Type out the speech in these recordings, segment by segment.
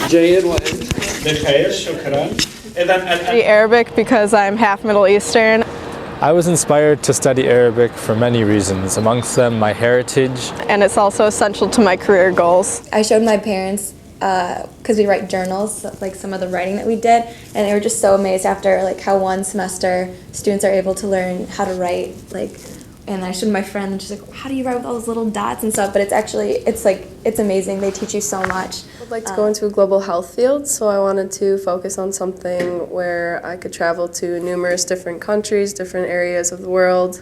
Study Arabic because I'm half Middle Eastern. I was inspired to study Arabic for many reasons, amongst them my heritage. And it's also essential to my career goals. I showed my parents because we write journals, like some of the writing that we did, and they were just so amazed after like how one semester students are able to learn how to write, like, and I showed my friend and she's like, how do you write with all those little dots and stuff? But it's actually, it's amazing. They teach you so much. I'd like to go into a global health field, so I wanted to focus on something where I could travel to numerous different countries, different areas of the world,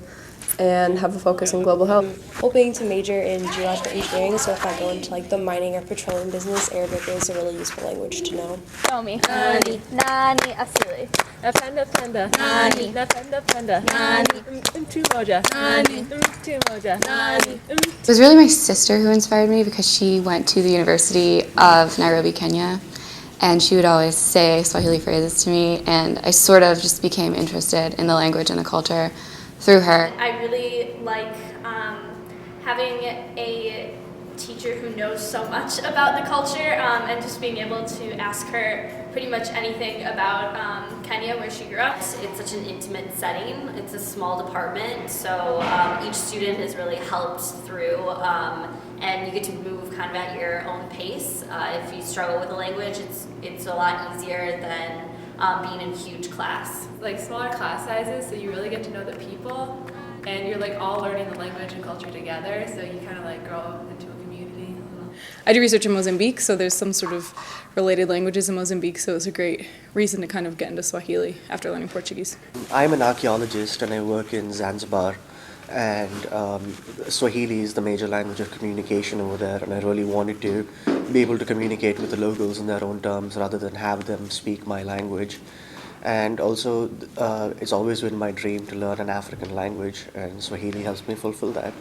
and have a focus on global health. Hoping to major in geological engineering, so if I go into like the mining or petroleum business, Arabic is a really useful language to know. Nani asili. Napenda Nani. Napenda Nani. Moja. Nani. Nani. It was really my sister who inspired me because she went to the University of Nairobi, Kenya, and she would always say Swahili phrases to me, and I sort of just became interested in the language and the culture through her. I really like having a teacher who knows so much about the culture and just being able to ask her pretty much anything about Kenya, where she grew up. It's such an intimate setting. It's a small department, so each student is really helped through and you get to move kind of at your own pace. If you struggle with the language, it's a lot easier than being in huge class. Like smaller class sizes, so you really get to know the people, and you're like all learning the language and culture together, so you kind of like grow into a community. I do research in Mozambique, so there's some sort of related languages in Mozambique, so it's a great reason to kind of get into Swahili after learning Portuguese. I'm an archaeologist and I work in Zanzibar, and Swahili is the major language of communication over there, and I really wanted to be able to communicate with the locals in their own terms rather than have them speak my language. And also, it's always been my dream to learn an African language, and Swahili helps me fulfill that.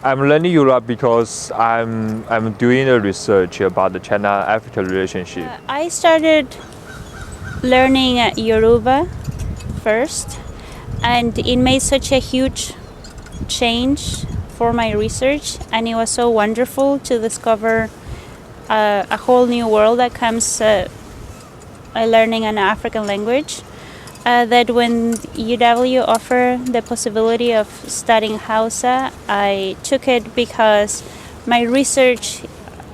I'm learning Europe because I'm doing a research about the China-Africa relationship. I started learning Yoruba first, and it made such a huge change for my research, and it was so wonderful to discover a whole new world that comes learning an African language. That when UW offered the possibility of studying Hausa, I took it because my research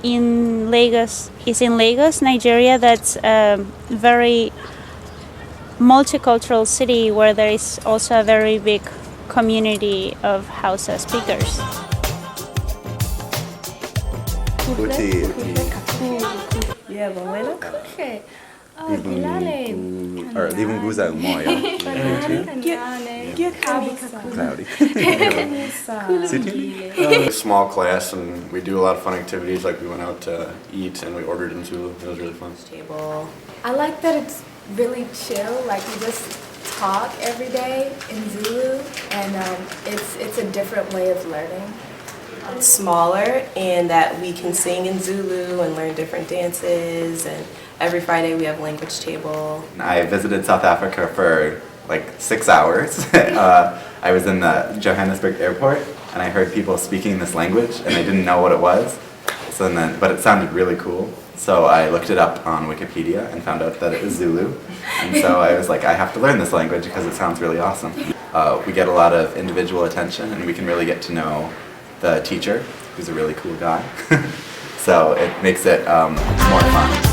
in Lagos is in Lagos, Nigeria. That's a very multicultural city where there is also a very big community of Hausa speakers. Small class, and we do a lot of fun activities, like we went out to eat and we ordered in Zulu. It was really fun. I like that it's really chill, like we just talk every day in Zulu, and it's a different way of learning. It's smaller, and that we can sing in Zulu and learn different dances, and every Friday we have language table. I visited South Africa for like 6 hours. I was in the Johannesburg airport, and I heard people speaking this language, and I didn't know what it was. But it sounded really cool. So I looked it up on Wikipedia and found out that it was Zulu. And so I was like, I have to learn this language because it sounds really awesome. We get a lot of individual attention, and we can really get to know the teacher, who's a really cool guy. So it makes it more fun.